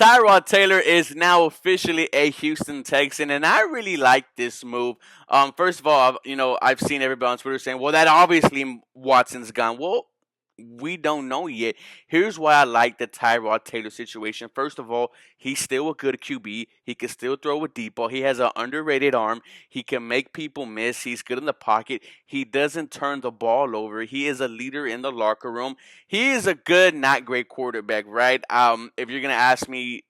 Tyrod Taylor is now officially a Houston Texan, and I really like this move. First of all, I've seen everybody on Twitter saying, "Well, that obviously Watson's gone." Well, we don't know yet. Here's why I like the Tyrod Taylor situation. First of all, he's still a good QB. He can still throw a deep ball. He has an underrated arm. He can make people miss. He's good in the pocket. He doesn't turn the ball over. He is a leader in the locker room. He is a good, not great quarterback, right? If you're gonna ask me,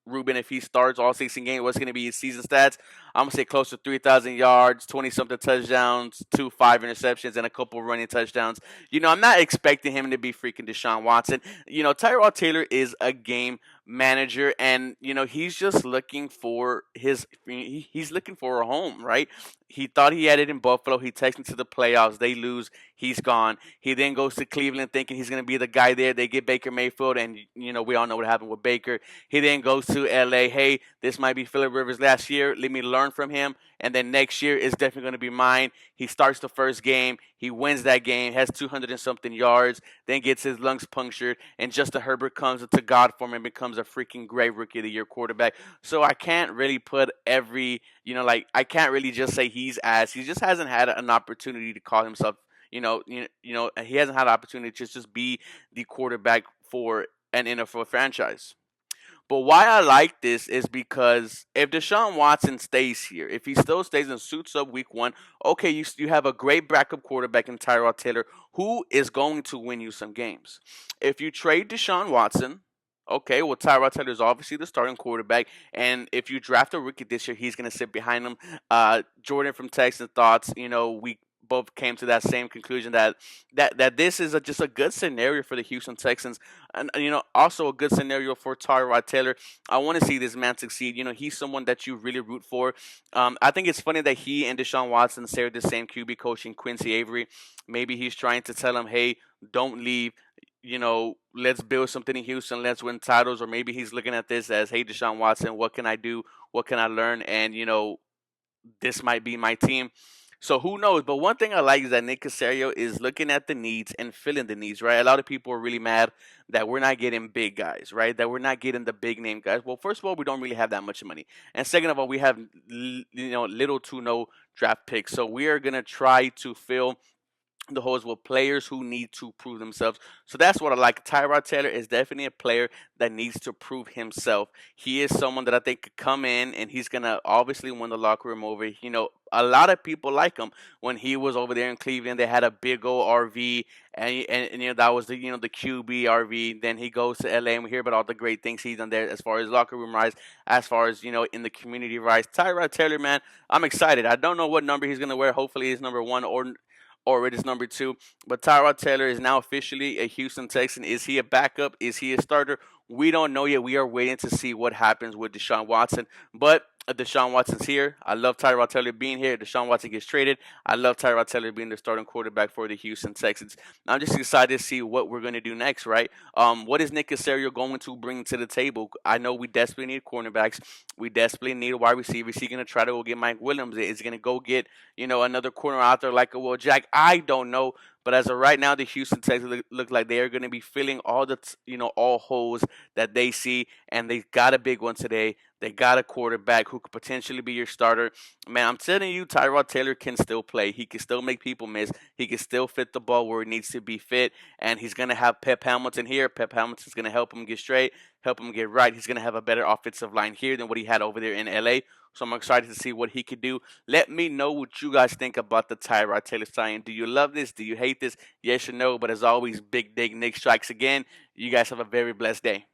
Ruben, if he starts all 16 games, what's gonna be his season stats? I'm gonna say close to 3,000 yards, 20 something touchdowns, 5 interceptions, and a couple running touchdowns. I'm not expecting him to be freaking Deshaun Watson. Tyrod Taylor is a game manager, and he's just looking for he's looking for a home, right? He thought he had it in Buffalo. He takes them to the playoffs. They lose. He's gone. He then goes to Cleveland thinking he's going to be the guy there. They get Baker Mayfield, and we all know what happened with Baker. He then goes to LA. Hey, this might be Phillip Rivers last year. Let me learn from him. And then next year is definitely going to be mine. He starts the first game. He wins that game, has 200 and something yards, then gets his lungs punctured, and Justin Herbert comes into God form and becomes a freaking great Rookie of the Year quarterback. So I can't really put I can't really just say he's ass. He just hasn't had an opportunity to call himself, he hasn't had an opportunity to just be the quarterback for an NFL franchise. But why I like this is because if Deshaun Watson stays here, if he still stays and suits up week one, okay, you have a great backup quarterback in Tyrod Taylor who is going to win you some games. If you trade Deshaun Watson, okay, well, Tyrod Taylor is obviously the starting quarterback, and if you draft a rookie this year, he's going to sit behind him. Jordan from Texans thoughts, we both came to that same conclusion that this is just a good scenario for the Houston Texans, and also a good scenario for Tyrod Taylor. I want to see this man succeed. He's someone that you really root for. I think it's funny that he and Deshaun Watson share the same QB coach in Quincy Avery. Maybe he's trying to tell him, hey, don't leave. Let's build something in Houston. Let's win titles. Or maybe he's looking at this as, hey, Deshaun Watson, what can I do? What can I learn? And, this might be my team. So who knows? But one thing I like is that Nick Casario is looking at the needs and filling the needs, right? A lot of people are really mad that we're not getting big guys, right? That we're not getting the big name guys. Well, first of all, we don't really have that much money. And second of all, we have, little to no draft picks. So we are going to try to fill the holes with players who need to prove themselves. So that's what I like. Tyrod Taylor is definitely a player that needs to prove himself. He is someone that I think could come in and he's going to obviously win the locker room over. A lot of people like him. When he was over there in Cleveland, they had a big old RV, and that was the QB RV. Then he goes to LA, and we hear about all the great things he's done there as far as locker room rise, as far as in the community rise. Tyrod Taylor, man, I'm excited. I don't know what number he's gonna wear. Hopefully, it's number one or it is number two. But Tyrod Taylor is now officially a Houston Texan. Is he a backup? Is he a starter? We don't know yet. We are waiting to see what happens with Deshaun Watson. But Deshaun Watson's here. I love Tyrod Taylor being here. Deshaun Watson gets traded. I love Tyrod Taylor being the starting quarterback for the Houston Texans. I'm just excited to see what we're going to do next, right? What is Nick Casario going to bring to the table? I know we desperately need cornerbacks. We desperately need a wide receiver. Is he going to try to go get Mike Williams? Is he going to go get, another corner out there like a Will Jack? I don't know. But as of right now, the Houston Texans look like they are going to be filling all the all holes that they see, and they got a big one today. They got a quarterback who could potentially be your starter. Man, I'm telling you, Tyrod Taylor can still play. He can still make people miss. He can still fit the ball where it needs to be fit, and he's going to have Pep Hamilton here. Pep Hamilton's going to help him get straight, help him get right. He's going to have a better offensive line here than what he had over there in LA. So I'm excited to see what he could do. Let me know what you guys think about the Tyrod Taylor signing. Do you love this? Do you hate this? Yes or no? But as always, Big Dig Nick strikes again. You guys have a very blessed day.